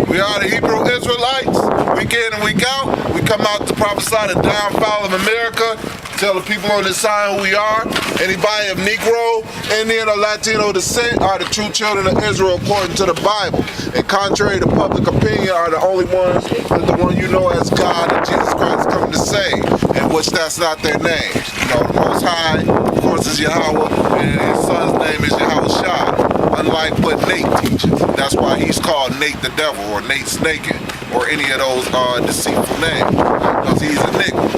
We are the Hebrew Israelites. Week in and week out, we come out to prophesy the downfall of America, tell the people on this side who we are. Anybody of Negro, Indian, or Latino descent are the true children of Israel according to the Bible. And contrary to public opinion, are the only ones that the one you know as God and Jesus Christ come to save, in which that's not their name. You know, the Most High, of course, is Yahweh, and his son's name is Yahweh Shai. Unlike what Nate teaches. That's why he's called Nate the Devil or Nate Snaking or any of those deceitful names. Because he's a nigga.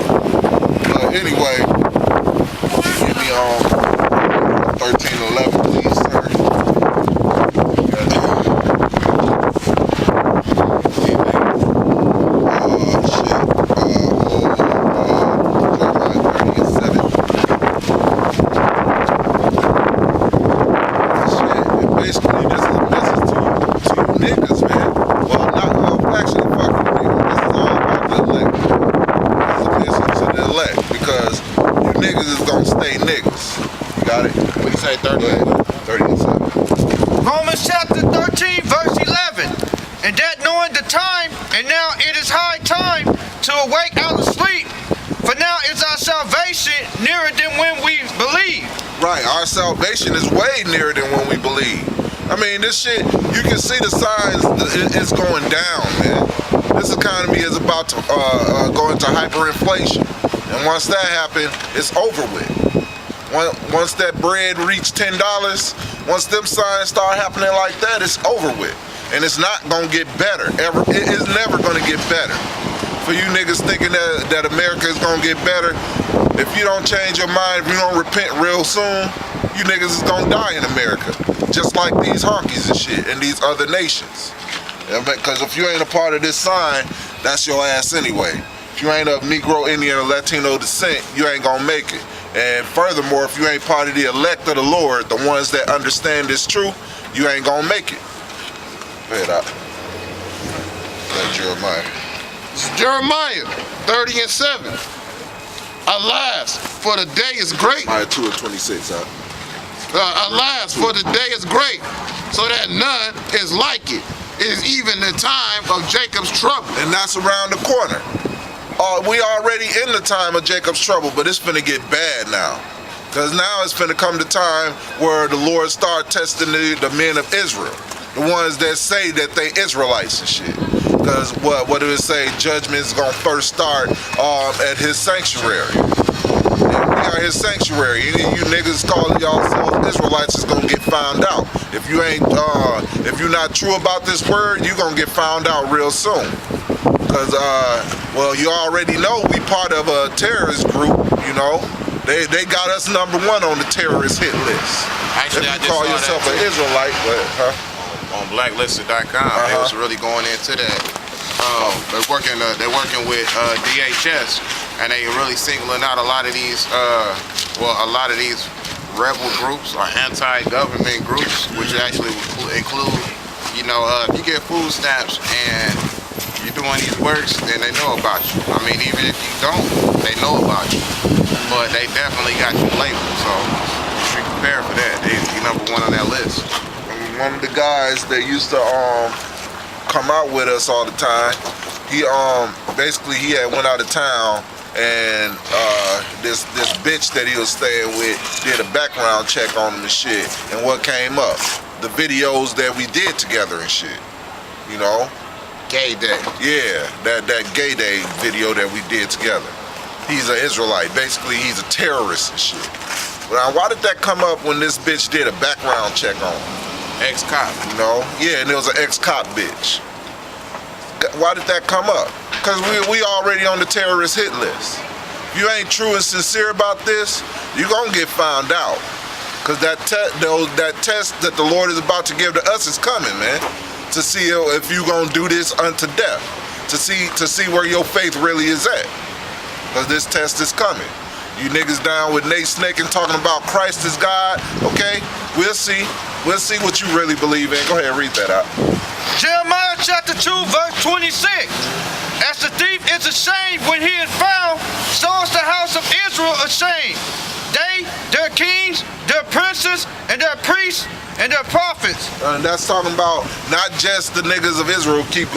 But anyway, give me 1311, please, sir. Say 30 and 7. Romans chapter 13, verse 11. And that knowing the time, and now it is high time to awake out of sleep. For now is our salvation nearer than when we believe. Right, our salvation is way nearer than when we believe. I mean, this shit, you can see the signs, it's going down, man. This economy is about to go into hyperinflation. And once that happens, it's over with. Once that bread reach $10, once them signs start happening like that, it's over with. And it's not gonna get better, ever. It is never gonna get better. For you niggas thinking that America is gonna get better, if you don't change your mind, if you don't repent real soon, you niggas is gonna die in America. Just like these honkies and shit and these other nations. Because if you ain't a part of this sign, that's your ass anyway. If you ain't of Negro, Indian, or Latino descent, you ain't gonna make it. And furthermore, if you ain't part of the elect of the Lord, the ones that understand this truth, you ain't gonna make it. Go ahead out. That's Jeremiah. It's Jeremiah 30 and 7. Alas, for the day is great. Jeremiah 2 and 26, Alas, for the day is great, so that none is like it. It is even the time of Jacob's trouble. And that's around the corner. We already in the time of Jacob's trouble, but it's finna get bad now. Because now it's finna come the time where the Lord start testing the men of Israel. The ones that say that they Israelites and shit. Because what do it say? Judgment is gonna first start at his sanctuary. And we are his sanctuary. Any of you niggas calling yourselves Israelites is gonna get found out. If you ain't, if you're not true about this word, you gonna get found out real soon. Because, well, you already know we part of a terrorist group, you know. They got us #1 on the terrorist hit list. Actually, if you call yourself an Israelite, but, on blacklisted.com, they was really going into that. They're working with DHS, and they really singling out a lot of these, rebel groups or anti-government groups, which actually include, you know, if you get food stamps and you're doing these works, then they know about you. I mean, even if you don't, they know about you. But they definitely got you labeled, so be prepared for that. You're #1 on that list. one of the guys that used to come out with us all the time, he basically he had went out of town, and this bitch that he was staying with did a background check on him and shit. And what came up? The videos that we did together and shit. You know? Gay Day. Yeah, that Gay Day video that we did together. He's an Israelite. Basically, he's a terrorist and shit. Now, why did that come up when this bitch did a background check on him? Ex-cop. You know? Yeah, and it was an ex-cop bitch. Why did that come up? Because we already on the terrorist hit list. If you ain't true and sincere about this, you're going to get found out. Because that test that the Lord is about to give to us is coming, man. To see if you going to do this unto death. To see where your faith really is at. Because this test is coming. You niggas down with Nate Snake and talking about Christ is God, okay? We'll see. We'll see what you really believe in. Go ahead and read that out. Jeremiah chapter 2, verse 26. As the thief is ashamed when he is found, so is the house of Israel ashamed. They, their kings, their princes, and their priests, and their prophets. And that's talking about not just the niggas of Israel, keep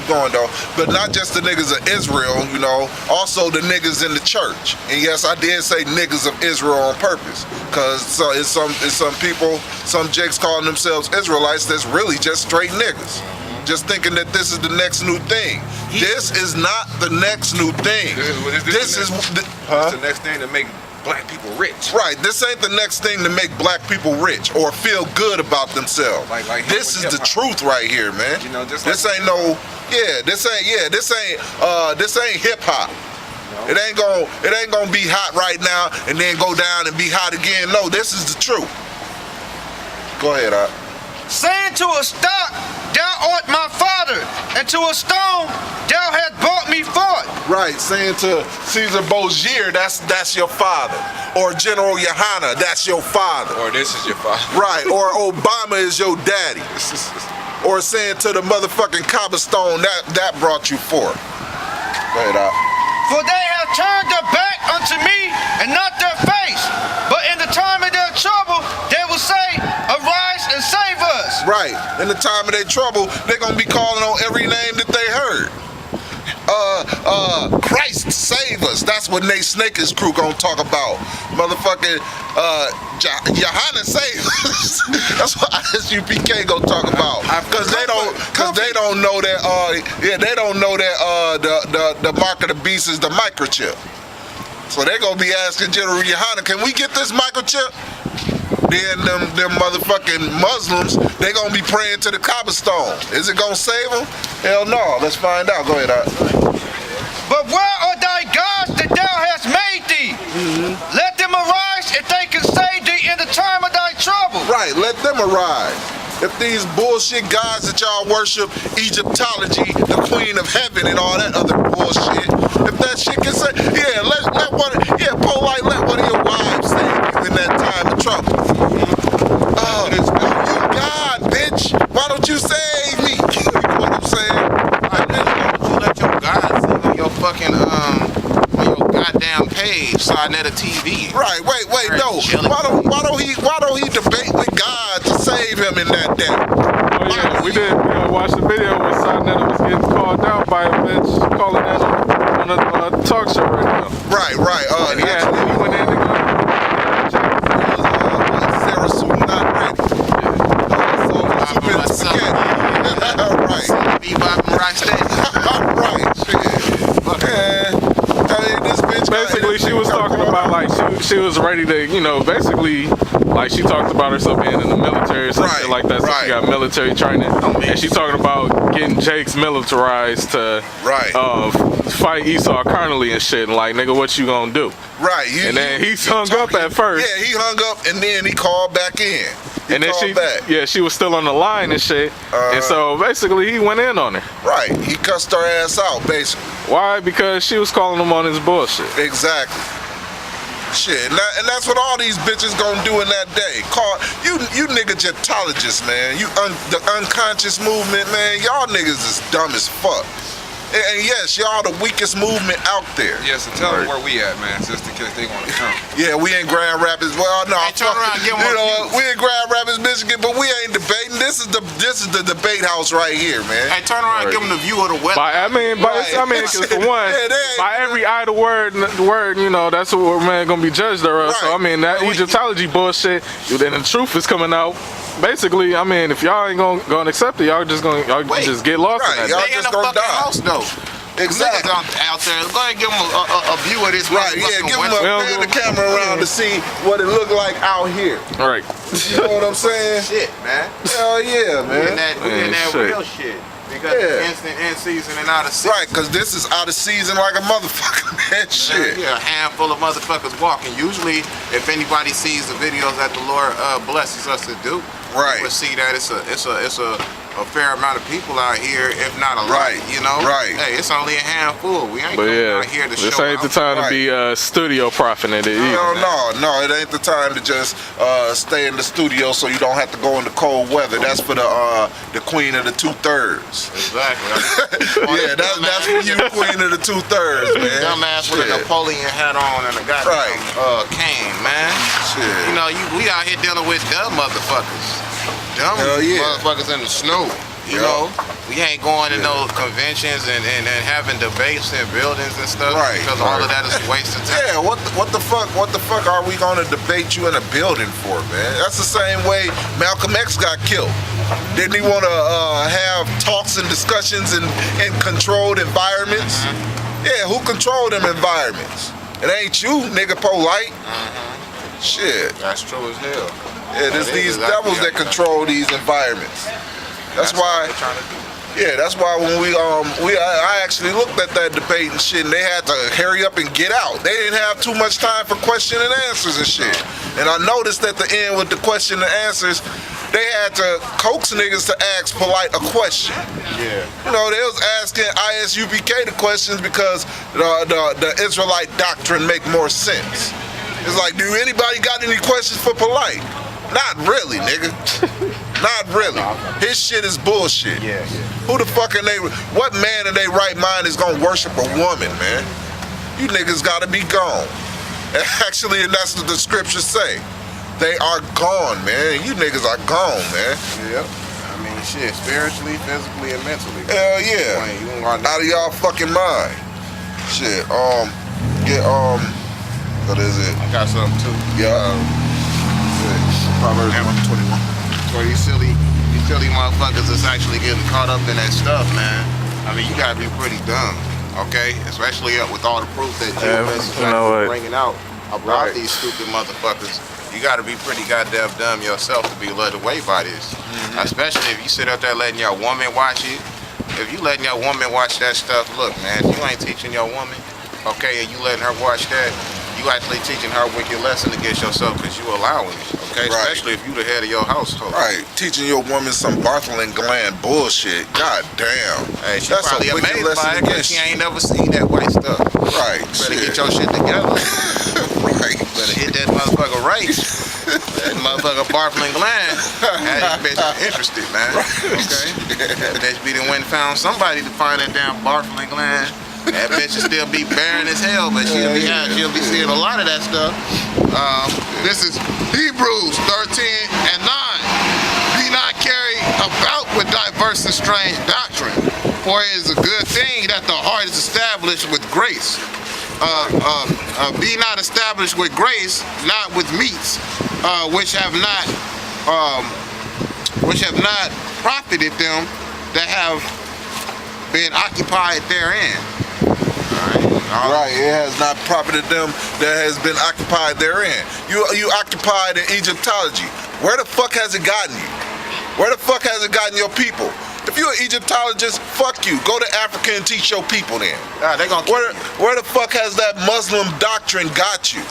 going though, but not just the niggas of Israel, you know, also the niggas in the church. And yes, I did say niggas of Israel on purpose, because it's some people, some jakes calling themselves Israelites that's really just straight niggas. Just thinking that this is the next new thing. This is not the next new thing. This is the next thing to make black people rich. Right, this ain't the next thing to make black people rich or feel good about themselves. Like this is the truth right here, man. You know, just this like ain't no, this ain't hip hop. No. It ain't gonna be hot right now and then go down and be hot again. No, this is the truth. Go ahead, Art. Saying to a stock, thou art my father, and to a stone, thou hast brought me forth. Right, saying to Caesar Borgia, that's your father. Or General Yohana, that's your father. Or this is your father. Right, or Obama is your daddy. Or saying to the motherfucking cobblestone, that brought you forth. Go ahead, Art. For they have turned their back unto me, and not their face. But in the time of their trouble, they will say, arise and save us. Right, in the time of their trouble, they're gonna be calling on every name that they heard. Christ save us. That's what Nate Snake's crew gonna talk about. Motherfucking Yohana save us. That's what ISUPK gonna talk about. Cause they don't know that they don't know that the mark of the beast is the microchip. So they gonna be asking General Yohana, can we get this microchip? Then them motherfucking Muslims, they gonna be praying to the cobblestone. Is it gonna save them? Hell no. Let's find out. Go ahead, Art. But where are thy gods that thou hast made thee? Let them arise if they can save thee in the time of thy trouble. Right, let them arise. If these bullshit gods that y'all worship, Egyptology, the queen of heaven and all that other bullshit, if that shit can say, let one of your wives save you in that time of trouble. Oh, you God, bitch. Why don't you save me? You know what I'm saying? Why don't you let your God sing on your fucking on your goddamn page, Sarnetta TV? Right, wait, no. Why don't he debate with God to save him in that day? Oh yeah, we did. We watched the video when Sarnetta was getting called out by a bitch calling that on a talk show right now. Right. And he went in and Sarah Sue not ready. Right. Bebop Rock Steady. Right. Shit. This bitch. basically she was talking about like she was ready to, basically like she talked about herself being in the military or something like that. So she got military training. And she talking about getting Jake's militarized to fight Esau carnally and shit. And like, nigga, what you gonna do? Right. And then he hung up at first. Yeah, he hung up and then he called back in. And then she was still on the line and shit. And so basically he went in on her. Right. He cussed her ass out, basically. Why? Because she was calling him on his bullshit. Exactly. Shit, and that's what all these bitches gonna do in that day. Call you nigga jetologists, man. The unconscious movement, man. Y'all niggas is dumb as fuck. And yes, y'all the weakest movement out there. Yes, and tell them where we at, man, just in case they want to come. Yeah, we in Grand Rapids. Well, no, Hey, turn around, give 'em a we in Grand Rapids, Michigan, but we ain't debating. This is the debate house right here, man. Hey, turn around and give them the view of the weather. Cause for one, by every idle word, that's what man gonna be judged of. So I mean, that Egyptology bullshit, then the truth is coming out. Basically, I mean, if y'all ain't gonna accept it, y'all just get lost in that. Y'all They in just the gonna fucking die. house though. Exactly. Niggas out there. Go ahead and give them a view of this. Right, yeah, give them pan the camera around to see what it look like out here. Right. You know what I'm saying? Shit, man. Hell yeah, man. We in that real shit. Because instant in season and out of season. Right, because this is out of season like a motherfucker, man. Shit. Yeah, a handful of motherfuckers walking. Usually, if anybody sees the videos that the Lord blesses us to do, right, you will see that it's a fair amount of people out here, if not a lot. Right. Hey, it's only a handful. We ain't out here to this show ain't the time to be studio profiting it either. No, it ain't the time to just stay in the studio so you don't have to go in the cold weather. That's for the queen of the 2/3. Exactly. Yeah, that's for you, queen of the 2/3, man. Dumbass with a Napoleon hat on and a goddamn cane, man. Shit. We out here dealing with dumb motherfuckers. dumb Hell yeah. motherfuckers in the snow. You know, we ain't going to no conventions and having debates in buildings and stuff. Right. Because all of that is a waste of time. Yeah, what the fuck are we gonna debate you in a building for, man? That's the same way Malcolm X got killed. Didn't he want to have talks and discussions in controlled environments? Yeah, who controlled them environments? It ain't you, nigga polite. Shit. That's true as hell. Yeah, there's these devils that control these environments. That's why. Yeah, that's why when I actually looked at that debate and shit, and they had to hurry up and get out. They didn't have too much time for question and answers and shit. And I noticed at the end with the question and answers, they had to coax niggas to ask polite a question. Yeah. You know, they was asking ISUPK the questions because the Israelite doctrine make more sense. It's like, do anybody got any questions for polite? Not really, nigga. Not really. His shit is bullshit. Yeah. Who the fuck are they? What man in their right mind is gonna worship a woman, man? You niggas gotta be gone. Actually, and that's what the scriptures say. They are gone, man. You niggas are gone, man. Yep. I mean, shit, spiritually, physically, and mentally. Hell yeah. You ain't gonna Out of y'all fucking mind. Shit. What is it? I got something too. Yeah. Proverbs 121. For you silly motherfuckers that's actually getting caught up in that stuff, man. I mean, you gotta be pretty dumb, okay? Especially with all the proof that GMS is bringing out about these stupid motherfuckers. You gotta be pretty goddamn dumb yourself to be led away by this. Especially if you sit up there letting your woman watch it. If you letting your woman watch that stuff, look, man, if you ain't teaching your woman, okay, and you letting her watch that, you actually teaching her a wicked lesson against yourself because you allowing it, okay? Right. Especially if you the head of your household. Right, teaching your woman some Bartholin gland bullshit. God damn. Hey, she That's probably a wicked amazed by lesson it because against she ain't never seen that white stuff. Right, You better shit. get your shit together. Right. Better hit that motherfucker right. That motherfucker Bartholin gland. That bitch interested, man. Okay? That bitch be the one found somebody to find that damn Bartholin gland. That bitch will still be barren as hell, but she'll be seeing a lot of that stuff. This is Hebrews 13:9. Be not carried about with diverse and strange doctrine, for it is a good thing that the heart is established with grace. Be not established with grace, not with meats, which have not profited them that have been occupied therein. Right, it has not profited them that has been occupied therein. You occupied in Egyptology. Where the fuck has it gotten you? Where the fuck has it gotten your people? If you're an Egyptologist, fuck you. Go to Africa and teach your people then. They gonna Where the fuck has that Muslim doctrine got you?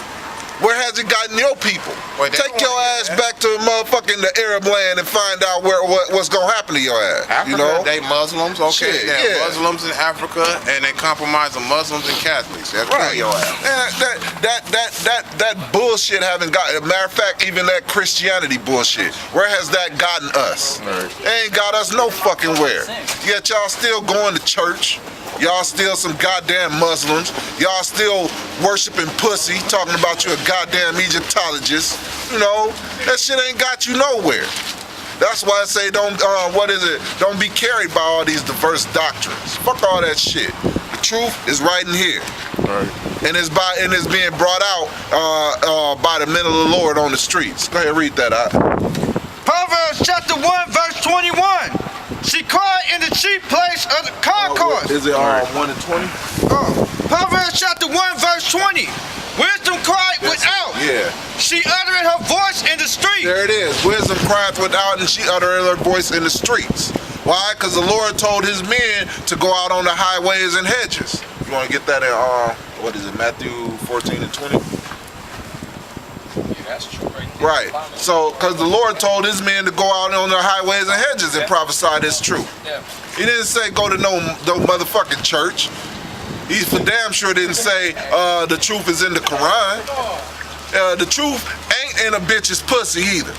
Where has it gotten your people? Boy, they Take don't your wanna ass hear that. back to motherfucking the Arab land and find out what's gonna happen to your ass. Africa, you know? they Muslims, okay? Shit, They're yeah. Muslims in Africa, and they compromise the Muslims and Catholics. They'll kill your ass. That bullshit haven't gotten. Matter of fact, even that Christianity bullshit. Where has that gotten us? They ain't got us no fucking where. Yet y'all still going to church. Y'all still some goddamn Muslims. Y'all still worshiping pussy, talking about you a goddamn Egyptologist. You know, that shit ain't got you nowhere. That's why I say don't be carried by all these diverse doctrines. Fuck all that shit. The truth is right in here. Right. And it's being brought out by the men of the Lord on the streets. Go ahead, read that out. Proverbs chapter 1, verse 21. She cried in the chief place of the concourse. Is it 1 and 20? Proverbs chapter 1, verse 20. Wisdom cried without. Yeah. She uttered her voice in the street. There it is. Wisdom cried without, and she uttered her voice in the streets. Why? Because the Lord told his men to go out on the highways and hedges. You want to get that in, what is it, Matthew 14 and 20? That's true right there. Right. So, because the Lord told his men to go out on the highways and hedges and prophesy this truth. Yeah. He didn't say go to no motherfucking church. He for damn sure didn't say the truth is in the Quran. The truth ain't in a bitch's pussy either.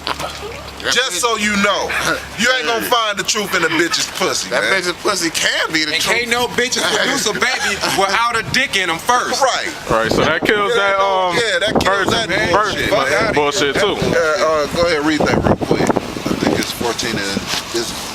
Just so you know, you ain't gonna find the truth in a bitch's pussy, That man. bitch's pussy can be the And truth. can't no bitches produce a baby without a dick in them first. Right. Right, so that kills that that kills that bullshit. bullshit too. Go ahead, read that real quick. I think it's 14 Tortina is